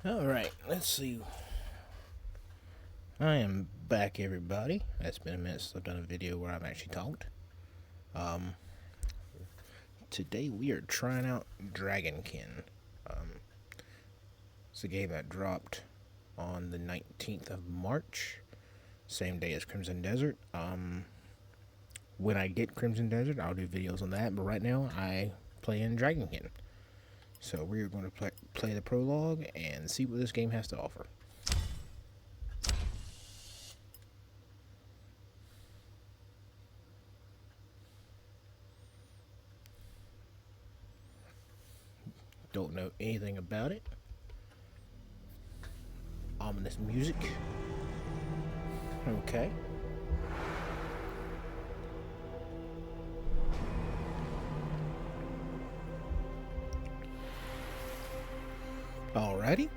Alright, let's see. I am back, everybody. It's been a minute since I've done a video where I've actually talked. Um, Today we are trying out Dragonkin. It's a game that dropped on the 19th of March, same day as Crimson Desert. When I get Crimson Desert, I'll do videos on that, but right now I play in Dragonkin. So we're going to play the prologue and see what this game has to offer. Don't know anything about it. Ominous music. Okay. Alrighty.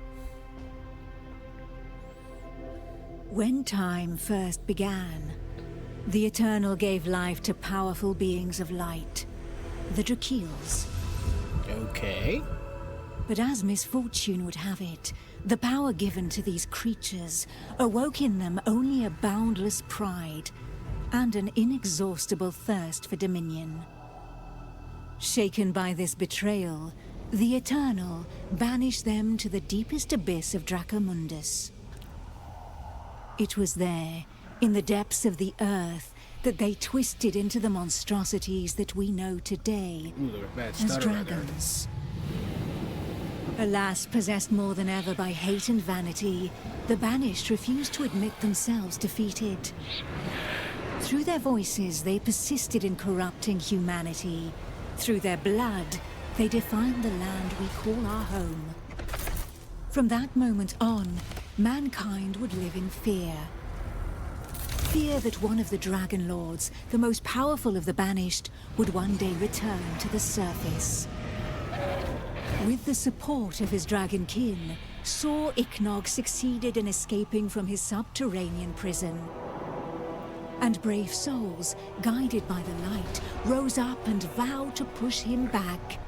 When time first began, the Eternal gave life to powerful beings of light, the Drakeels. Okay. But as misfortune would have it, the power given to these creatures awoke in them only a boundless pride and an inexhaustible thirst for dominion. Shaken by this betrayal, the Eternal banished them to the deepest abyss of Dracomundus. It was there, in the depths of the earth, that they twisted into the monstrosities that we know today as dragons. Alas, possessed more than ever by hate and vanity, the banished refused to admit themselves defeated. Through their voices, they persisted in corrupting humanity. Through their blood, they defined the land we call our home. From that moment on, mankind would live in fear. Fear that one of the Dragon Lords, the most powerful of the banished, would one day return to the surface. With the support of his Dragonkin, Saw Ichnog succeeded in escaping from his subterranean prison. And brave souls, guided by the light, rose up and vowed to push him back.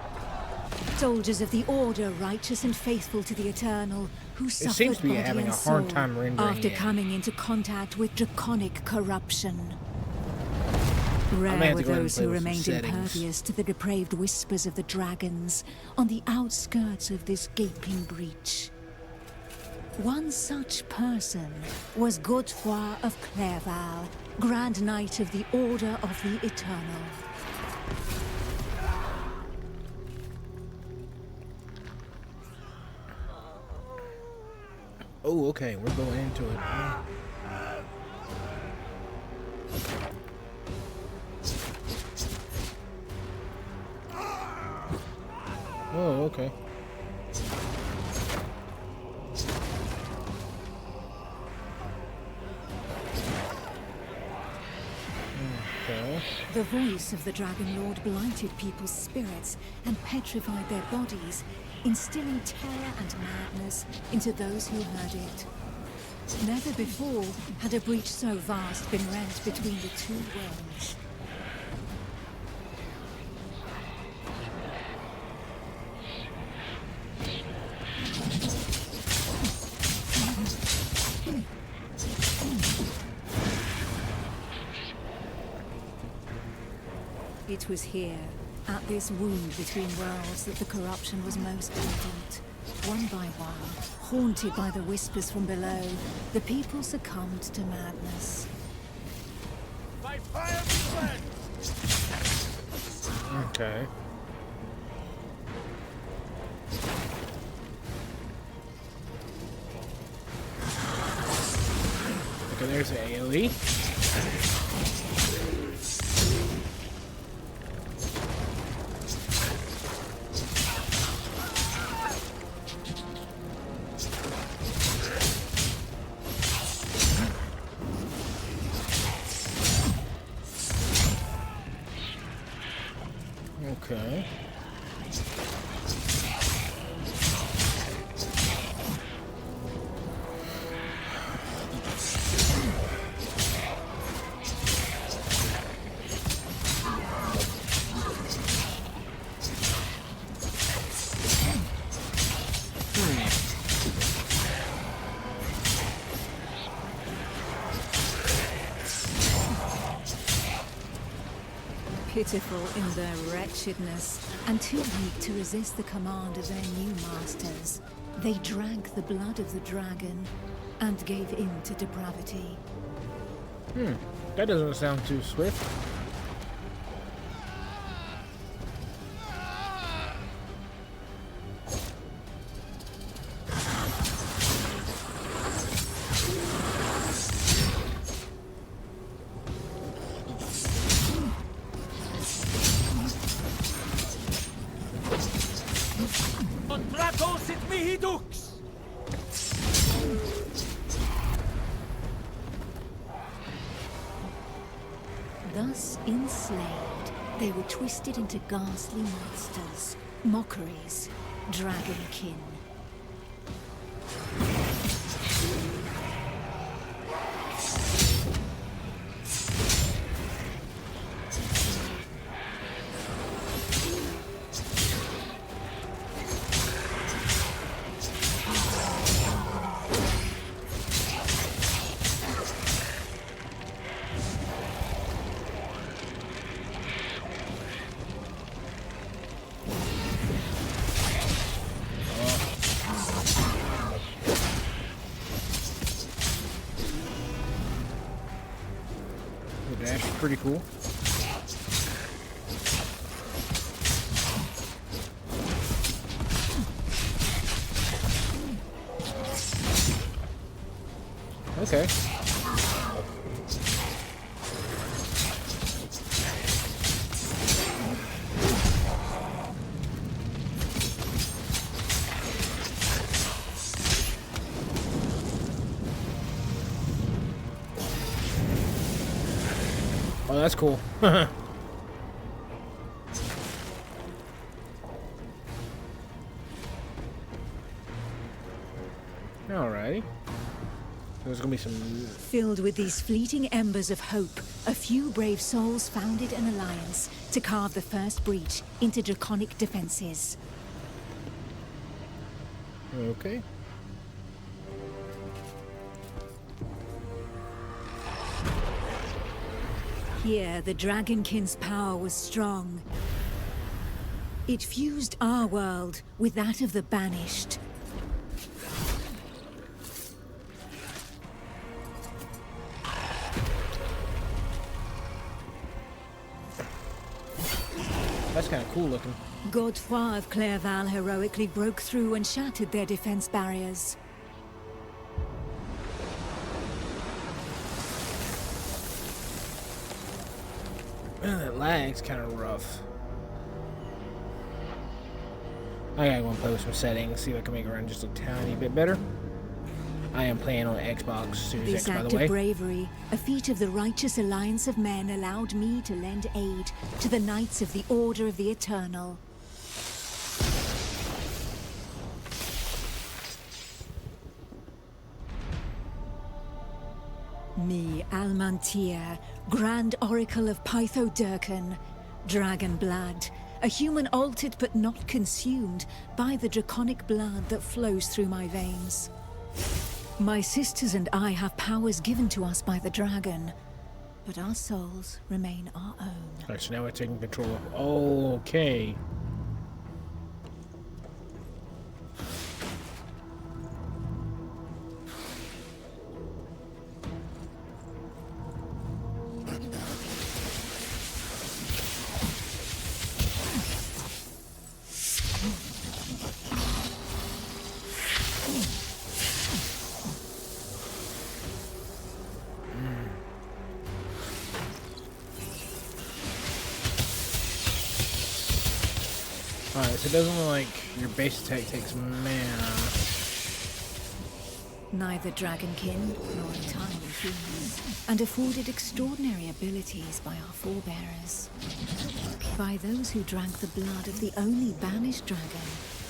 Soldiers of the Order, righteous and faithful to the Eternal, who suffered body and soul after coming into contact with draconic corruption. Rare were those who remained impervious to the depraved whispers of the dragons on the outskirts of this gaping breach. One such person was Godefroy of Clairval, Grand Knight of the Order of the Eternal. Oh, okay, we're going into it. Oh, okay. Okay. The voice of the Dragon Lord blighted people's spirits and petrified their bodies, instilling terror and madness into those who heard it. Never before had a breach so vast been rent between the two realms. It was here, at this wound between worlds, that the corruption was most evident. One by one, haunted by the whispers from below, the people succumbed to madness. By fire be fled! Okay. Okay, there's the AoE. Okay. Pitiful in their wretchedness, and too weak to resist the command of their new masters, they drank the blood of the dragon and gave in to depravity. That doesn't sound too swift. Contratos it mihi dux! Thus enslaved, they were twisted into ghastly monsters, mockeries, dragonkin. The dash is pretty cool. Okay. Oh, that's cool. Alrighty. There's gonna be some. Filled with these fleeting embers of hope, a few brave souls founded an alliance to carve the first breach into draconic defenses. Okay. Here, the Dragonkin's power was strong. It fused our world with that of the Banished. That's kind of cool looking. Godefroy of Clairval heroically broke through and shattered their defense barriers. Man, that lag's kind of rough. I gotta go and play with some settings, see if I can make it run just a tiny bit better. I am playing on Xbox Series This X, by act the way. of bravery, a feat of the righteous alliance of men, allowed me to lend aid to the Knights of the Order of the Eternal. Me, Almantir, Grand Oracle of Pytho Durkan, Dragon Blood, a human altered but not consumed by the draconic blood that flows through my veins. My sisters and I have powers given to us by the dragon, but our souls remain our own. Alright, so now we're taking control of. Okay. Alright, so it doesn't look like your base attack takes mana. Neither dragonkin nor entirely human, and afforded extraordinary abilities by our forebearers. By those who drank the blood of the only banished dragon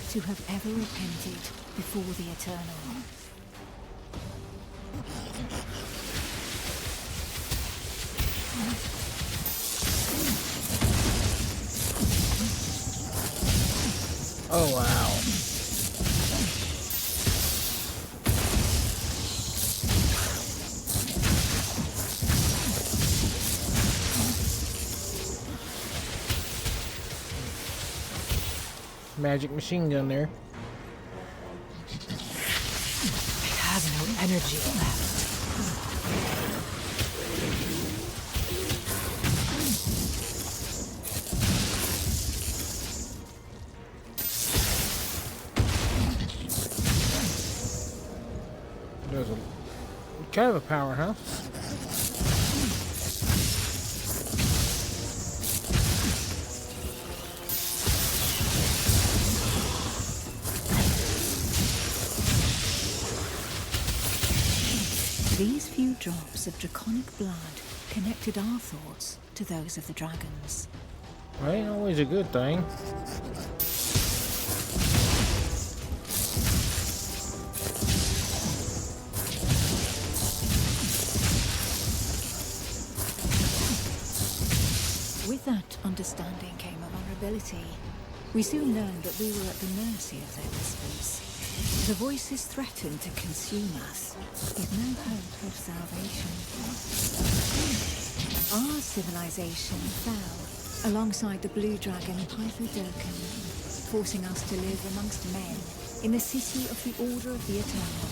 to have ever repented before the Eternal. Oh, wow. magic machine gun there. It has no energy left. There's a kind of a powerhouse. These few drops of draconic blood connected our thoughts to those of the dragons. Well, ain't always a good thing. With that understanding came a vulnerability. We soon learned that we were at the mercy of their whispers. The voices threatened to consume us, with no hope of salvation. Our civilization fell alongside the blue dragon Dragonkin, forcing us to live amongst men in the city of the Order of the Eternal.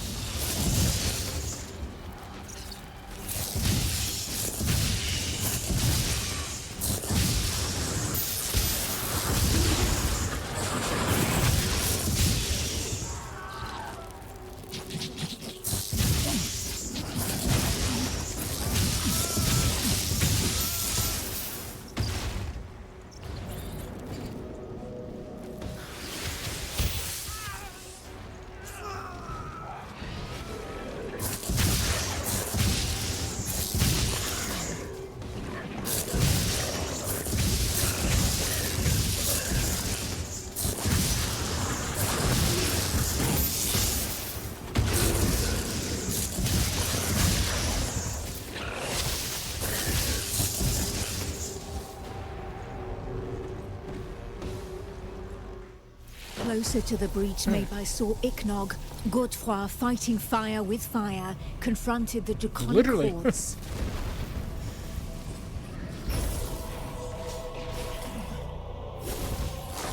Closer to the breach made by Sir Ichnog, Godefroy, fighting fire with fire, confronted the draconic Literally. hordes.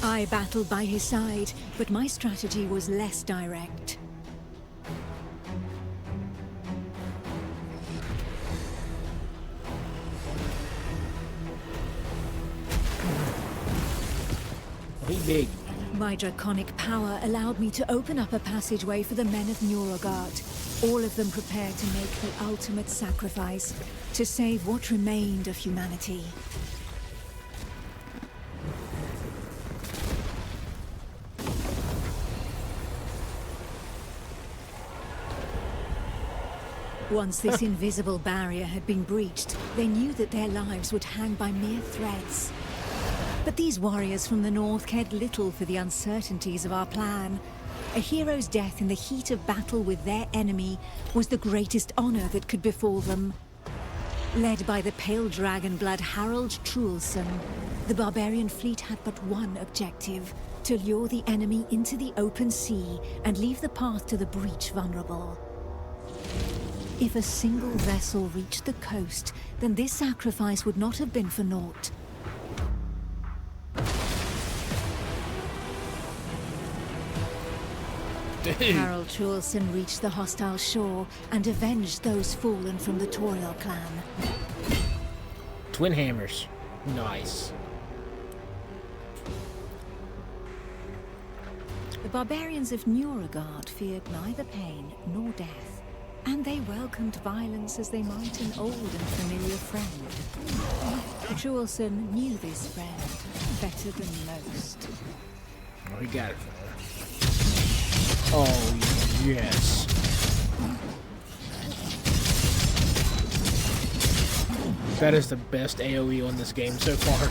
I battled by his side, but my strategy was less direct. He big. My draconic power allowed me to open up a passageway for the men of Nurogard, all of them prepared to make the ultimate sacrifice to save what remained of humanity. Once this invisible barrier had been breached, they knew that their lives would hang by mere threads. But these warriors from the north cared little for the uncertainties of our plan. A hero's death in the heat of battle with their enemy was the greatest honor that could befall them. Led by the pale dragon blood Harold Truelson, the barbarian fleet had but one objective: to lure the enemy into the open sea and leave the path to the breach vulnerable. If a single vessel reached the coast, then this sacrifice would not have been for naught. Harold Truelson reached the hostile shore and avenged those fallen from the Toriel clan. Twin hammers. Nice. The barbarians of Nurogard feared neither pain nor death, and they welcomed violence as they might an old and familiar friend. Truelson knew this friend better than most. Oh, he got it for her. Oh, yes. That is the best AoE on this game so far.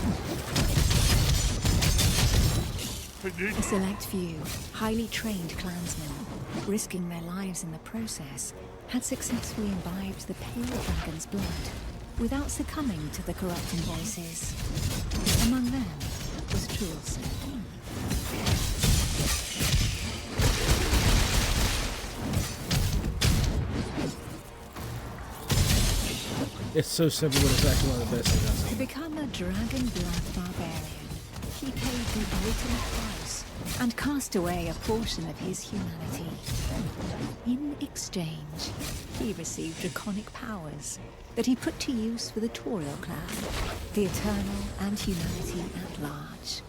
A select few, highly trained clansmen, risking their lives in the process, had successfully imbibed the pale dragon's blood without succumbing to the corrupting voices. Among them was Truelson. It's so simple, but it's actually one of the best things I've To seen. become a dragon blood barbarian, he paid the ultimate price and cast away a portion of his humanity. In exchange, he received draconic powers that he put to use for the Tauriel clan, the Eternal, and humanity at large.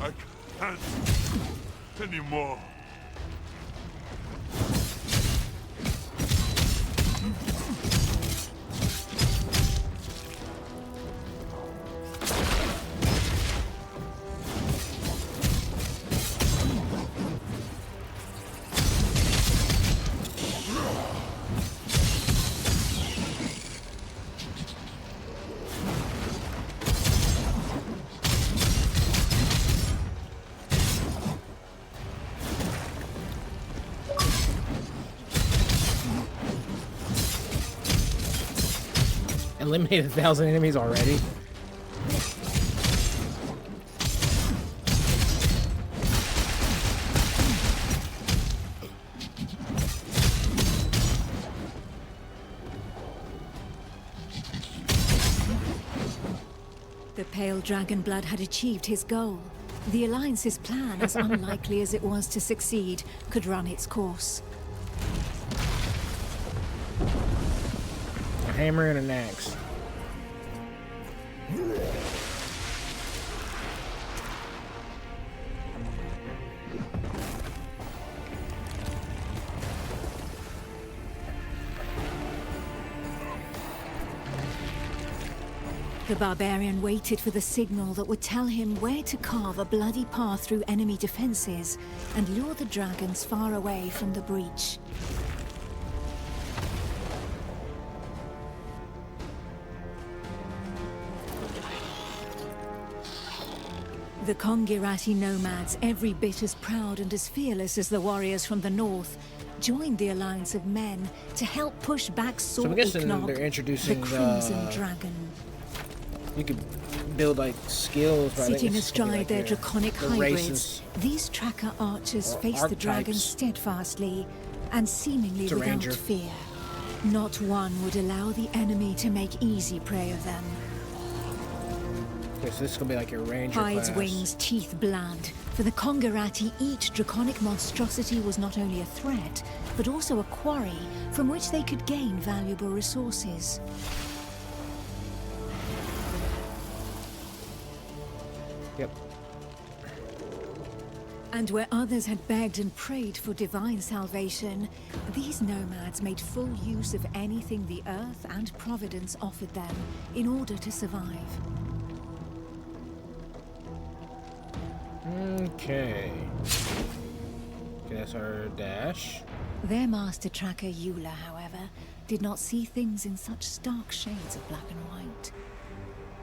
I can't anymore. Eliminated 1,000 enemies already. The pale dragon blood had achieved his goal. The Alliance's plan, as unlikely as it was to succeed, could run its course. A hammer and an axe. The barbarian waited for the signal that would tell him where to carve a bloody path through enemy defenses and lure the dragons far away from the breach. The Kongirati nomads, every bit as proud and as fearless as the warriors from the north, joined the alliance of men to help push back So I'm guessing Iknog, they're the introducing Crimson Dragon. You could build like skills. But I think Sitting it's gonna be, astride like, their draconic the hybrids, races. these tracker archers Or face the dragon archetypes. steadfastly and seemingly It's a without ranger. fear. Not one would allow the enemy to make easy prey of them. Okay, so this is gonna be like your ranger Hides, class. wings, teeth, blood. For the Kongirati, each draconic monstrosity was not only a threat, but also a quarry from which they could gain valuable resources. Yep. And where others had begged and prayed for divine salvation, these nomads made full use of anything the earth and providence offered them in order to survive. Okay. Okay, that's our dash. Their master tracker, Eula, however, did not see things in such stark shades of black and white.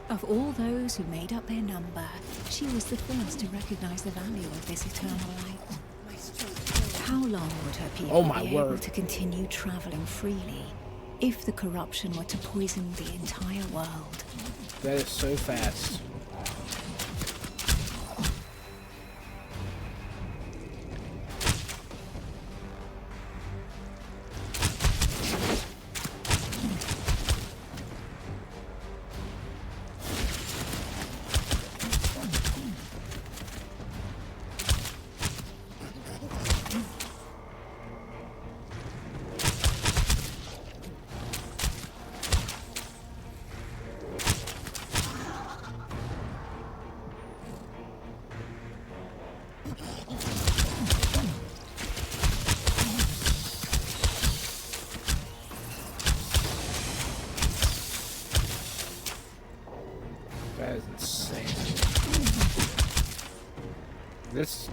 Of all those who made up their number, she was the first to recognize the value of this eternal light. How long would her people Oh my be able word. to continue traveling freely if the corruption were to poison the entire world? That is so fast. That is insane. This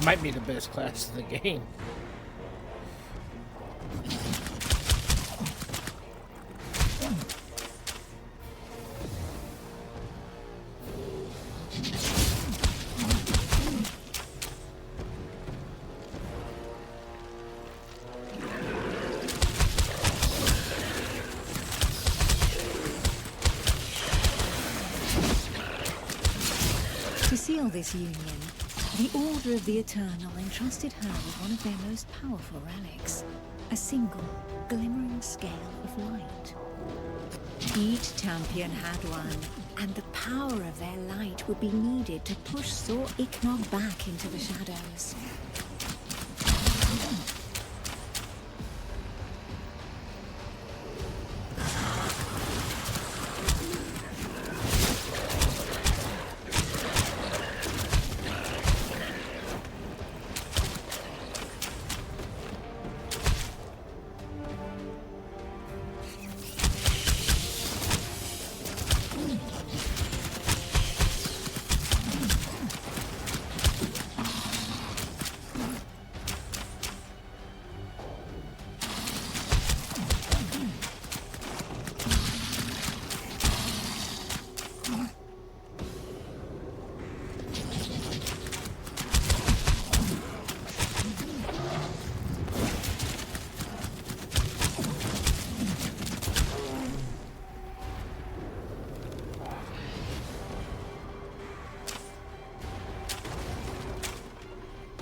might be the best class in the game. To seal this union, The Order of the Eternal entrusted her with one of their most powerful relics, a single, glimmering scale of light. Each champion had one, and the power of their light would be needed to push Sor Iknog back into the shadows.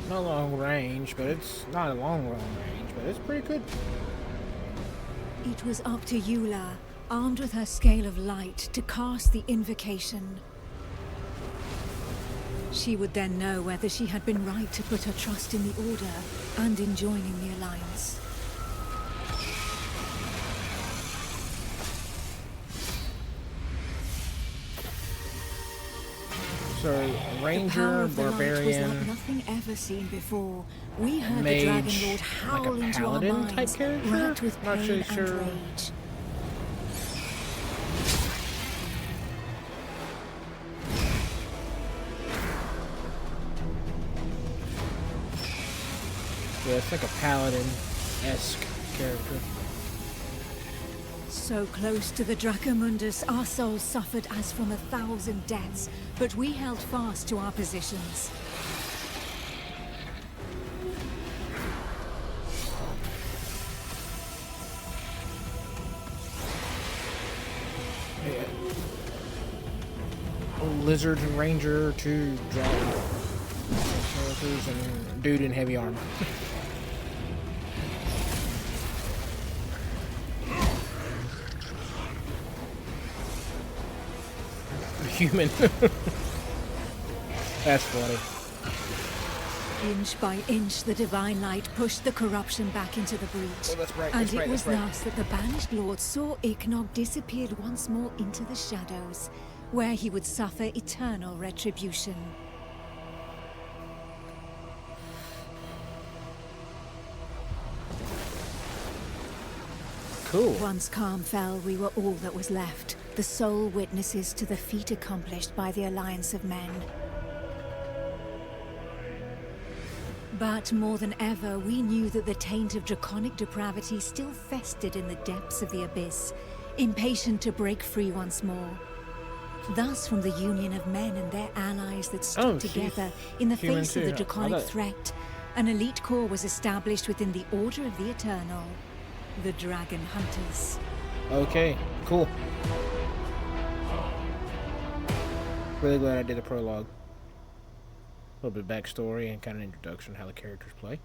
Not long range, but it's not a long range, but it's pretty good. It was up to Eula, armed with her scale of light, to cast the invocation. She would then know whether she had been right to put her trust in the Order and in joining the Alliance. So, Ranger, The power of the light was like Barbarian, nothing ever seen before. We heard Mage, the Dragon Lord howl like a into our paladin type minds, character? racked with Not pain really and sure. rage. Yeah, it's like a paladin-esque character. So close to the Dracomundus, our souls suffered as from 1,000 deaths, but we held fast to our positions. Yeah. Lizard and Ranger, two dragon characters, and dude in heavy armor. Human. That's funny. Inch by inch, the divine light pushed the corruption back into the breach. Oh, that's right, And that's right, it was that's right. thus that the banished lord Sor Iknog disappeared once more into the shadows, where he would suffer eternal retribution. Cool. Once calm fell, we were all that was left, the sole witnesses to the feat accomplished by the Alliance of Men. But more than ever, we knew that the taint of draconic depravity still festered in the depths of the abyss, impatient to break free once more. Thus, from the union of men and their allies that stood Oh, she's together in the human face of too. the I draconic love it. threat, an elite corps was established within the Order of the Eternal, the Dragon Hunters. Okay, cool. Really glad I did the prologue. A little bit of backstory and kind of introduction how the characters play.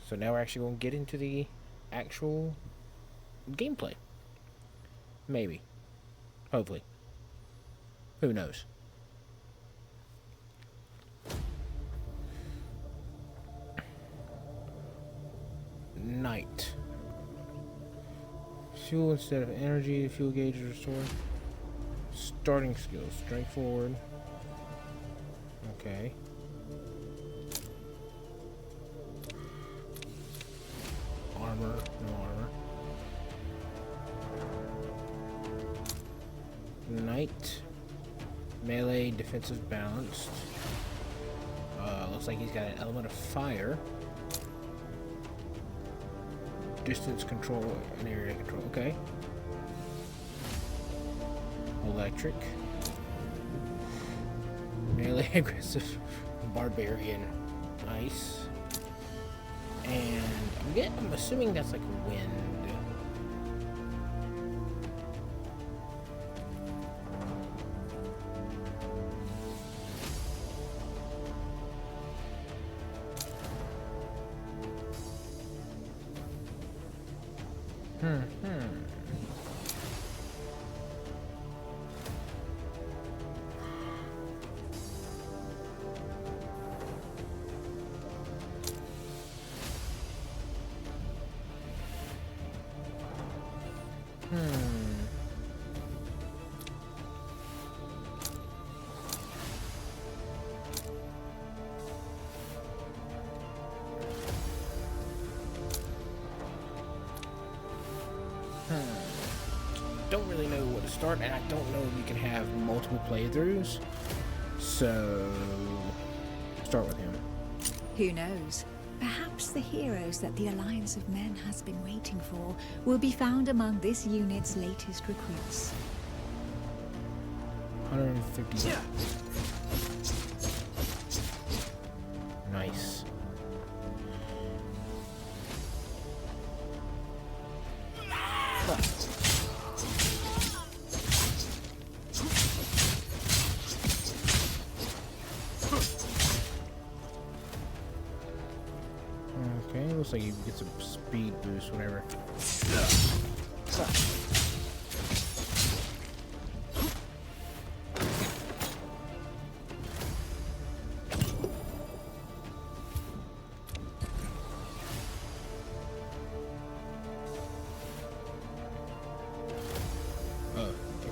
So now we're actually going to get into the actual gameplay. Maybe. Hopefully. Who knows? Night. Fuel instead of energy. Fuel gauge is restored. Starting skills. Strength forward. Okay. Armor. No armor. Knight. Melee. Defensive balanced. Looks like he's got an element of fire. Distance control and area control. Okay. Electric. Melee aggressive barbarian. Ice. And I'm assuming that's like wind. Don't really know what to start, and I don't know if you can have multiple playthroughs. So, start with him. Who knows? Perhaps the heroes that the Alliance of Men has been waiting for will be found among this unit's latest recruits. 150. Nice. Okay, looks like you get some speed boost, whatever.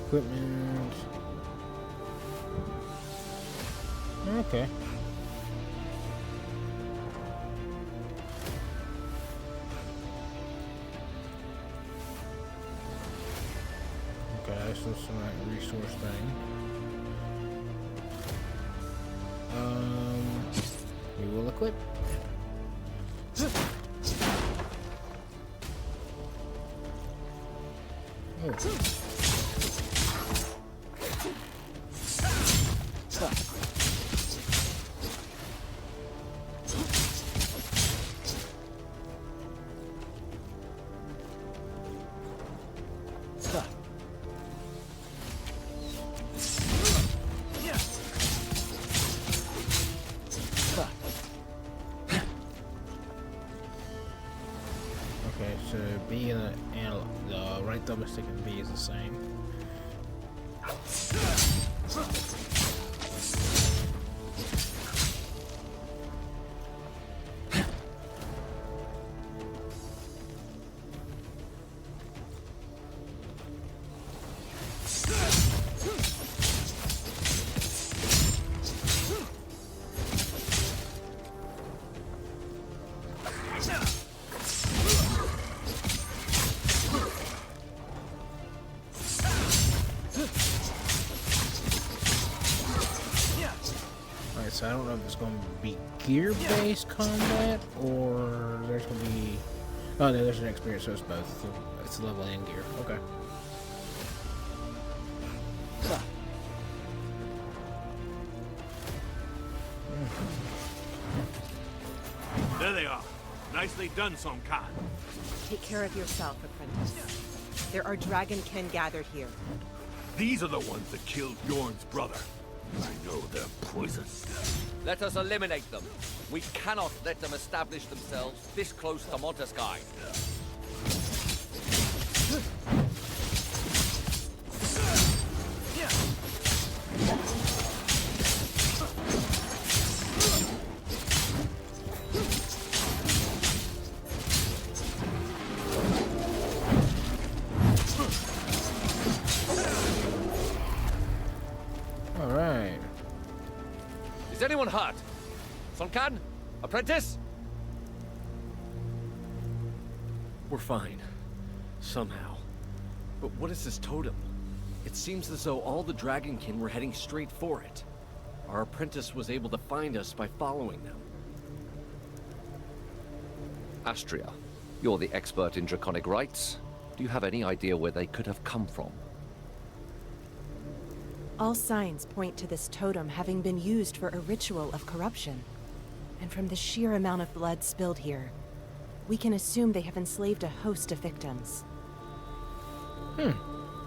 Equipment. Okay. Okay, so some like resource thing. We will equip. Oh. Okay, so B and the right thumbstick and B is the same. So I don't know if it's going to be gear-based combat or there's going to be... Oh, no, there's an experience, so it's both. So it's level and gear. Okay. There they are. Nicely done, Song Khan. Take care of yourself, apprentice. There are Dragonkin gathered here. These are the ones that killed Bjorn's brother. I know they're poison. Let us eliminate them. We cannot let them establish themselves this close to Montesquieu. Alright. Is anyone hurt? Sonkan? Apprentice? We're fine. Somehow. But what is this totem? It seems as though all the Dragonkin were heading straight for it. Our apprentice was able to find us by following them. Astria, you're the expert in draconic rites. Do you have any idea where they could have come from? All signs point to this totem having been used for a ritual of corruption. And from the sheer amount of blood spilled here, we can assume they have enslaved a host of victims.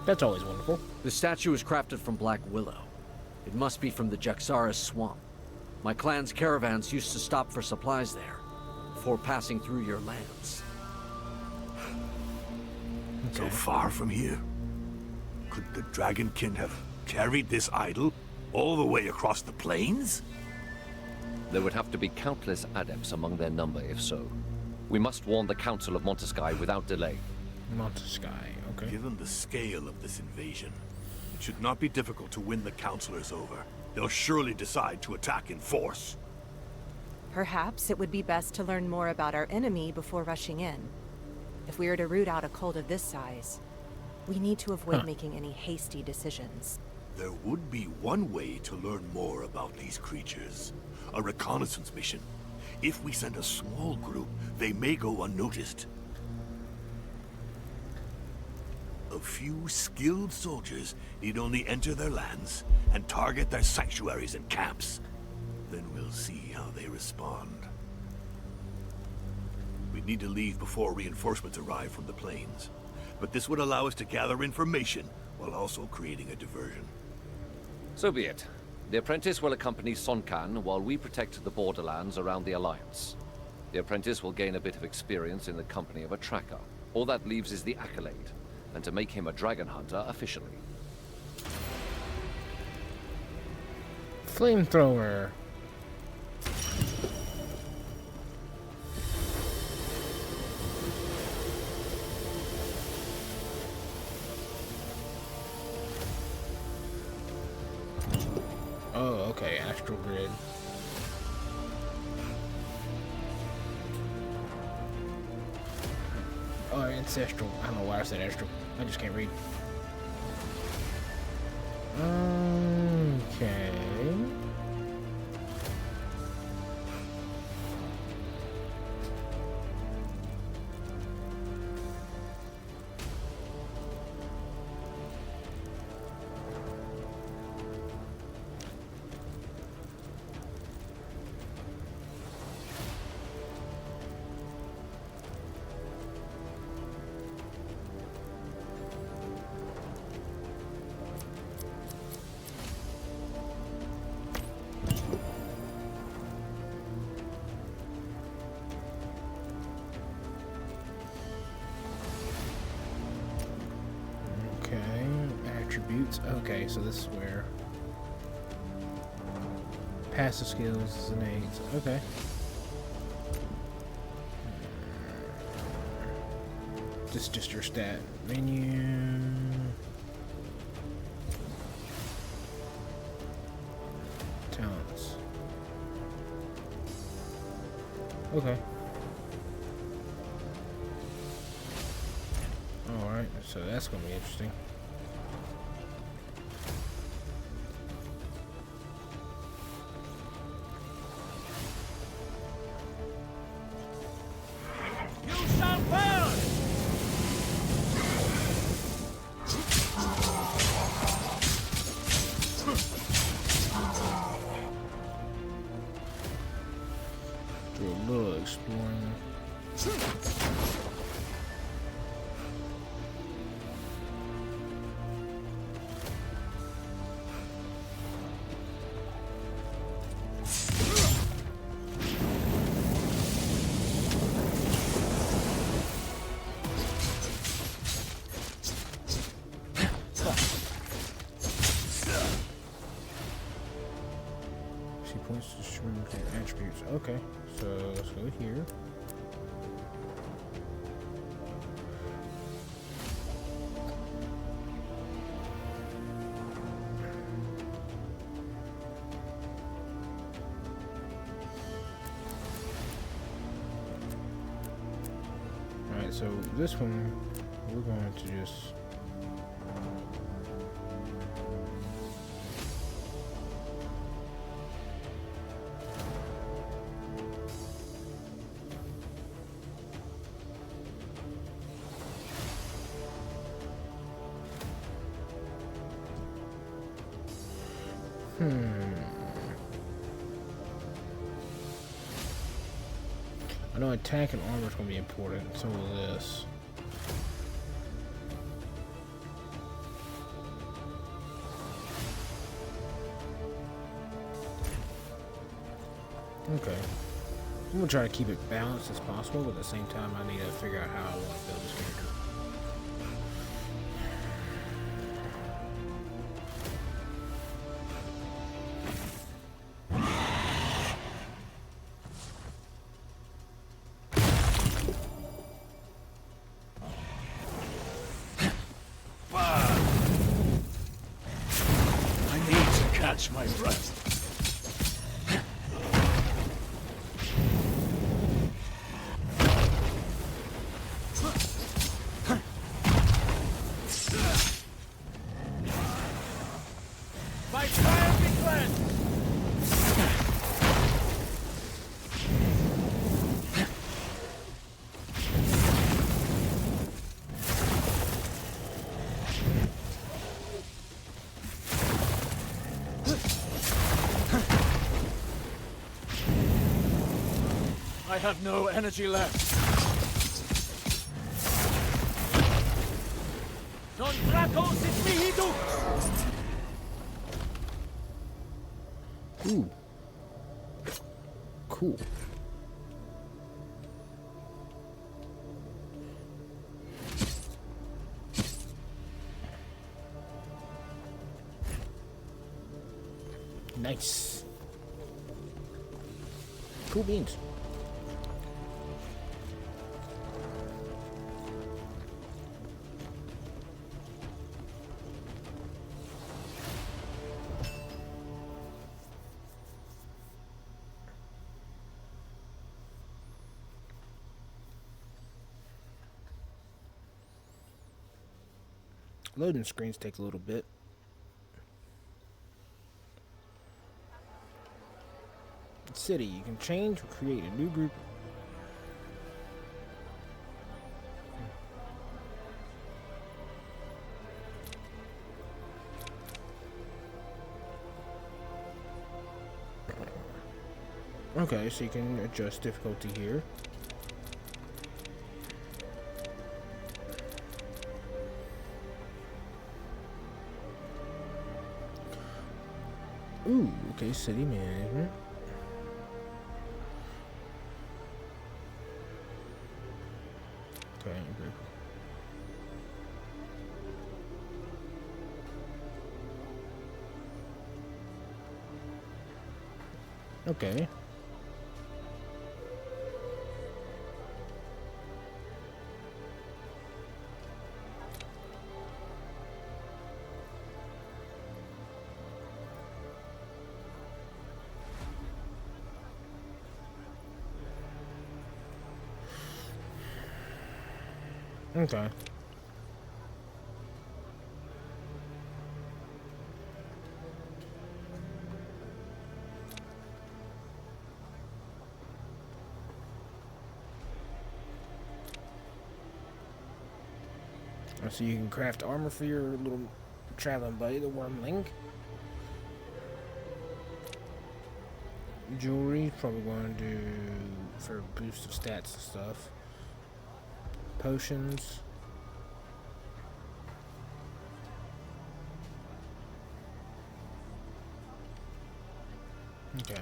That's always wonderful. The statue is crafted from black willow. It must be from the Jaxaris swamp. My clan's caravans used to stop for supplies there, before passing through your lands. So far from here? Could the Dragonkin have carried this idol all the way across the plains? There would have to be countless adepts among their number if so. We must warn the Council of Montesky without delay. Montesky, okay. Given the scale of this invasion, it should not be difficult to win the Councilors over. They'll surely decide to attack in force. Perhaps it would be best to learn more about our enemy before rushing in. If we are to root out a cult of this size, we need to avoid making any hasty decisions. There would be one way to learn more about these creatures. A reconnaissance mission. If we send a small group, they may go unnoticed. A few skilled soldiers need only enter their lands and target their sanctuaries and camps. Then we'll see how they respond. We need to leave before reinforcements arrive from the plains. But this would allow us to gather information while also creating a diversion. So be it. The apprentice will accompany Sonkan while we protect the borderlands around the Alliance. The apprentice will gain a bit of experience in the company of a tracker. All that leaves is the accolade, and to make him a dragon hunter officially. Flamethrower. Oh, okay, Astral Grid. Oh, Ancestral. I don't know why I said Astral. I just can't read. Okay. Attributes. Okay, so this is where passive skills and aids. Okay. This is just your stat menu. Talents. Okay. Alright, so that's gonna be interesting. Do a little exploring. She points to shroom attributes. Okay, so let's go here. Alright, so this one we're going to just I know attack and armor is going to be important. So will this. Okay. I'm going to try to keep it balanced as possible, but at the same time I need to figure out how I want to build this character. catch my breath. My fire be cleansed! I have no energy left. Non Draco sit mihi dux! Ooh. Cool. Nice. Cool beans. Loading screens take a little bit. City, you can change or create a new group. Okay, so you can adjust difficulty here. Ooh, okay, city management. Okay, okay. Okay. So you can craft armor for your little traveling buddy, the wormling. Jewelry, probably going to do for boost of stats and stuff. Potions. Okay.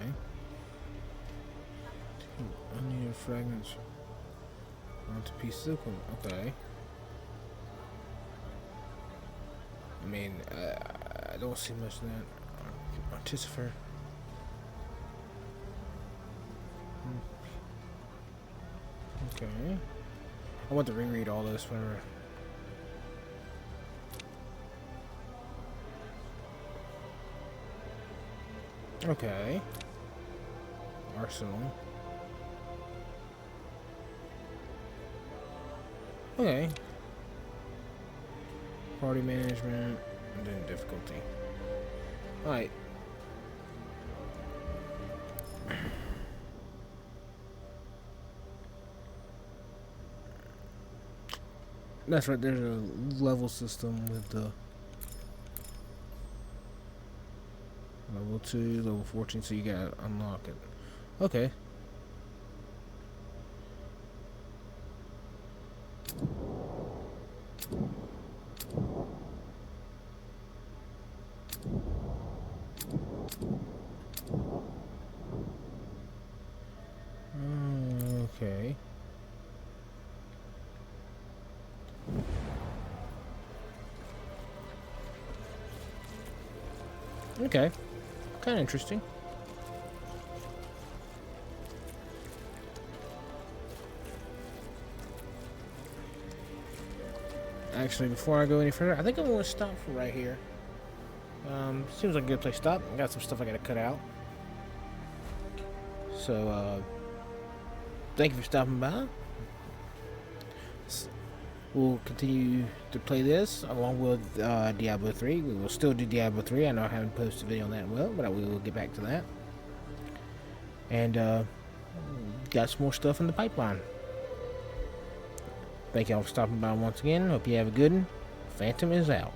Unneeded fragments. Onto pieces of equipment. Okay. I mean, I don't see much of that. Artificer. Okay. I want to reread all this whenever. Okay. Arsenal. Okay. Party management, and then difficulty. Alright. That's right, there's a level system with the level 2, level 14, so you gotta unlock it. Okay. Okay. Okay. Kind of interesting. Actually, before I go any further, I think I'm going to stop for right here. Seems like a good place to stop. I got some stuff I gotta cut out. So, thank you for stopping by. We'll continue to play this along with Diablo 3. We will still do Diablo 3. I know I haven't posted a video on that but we will get back to that. And got some more stuff in the pipeline. Thank y'all for stopping by once again. Hope you have a good one. Phantom is out.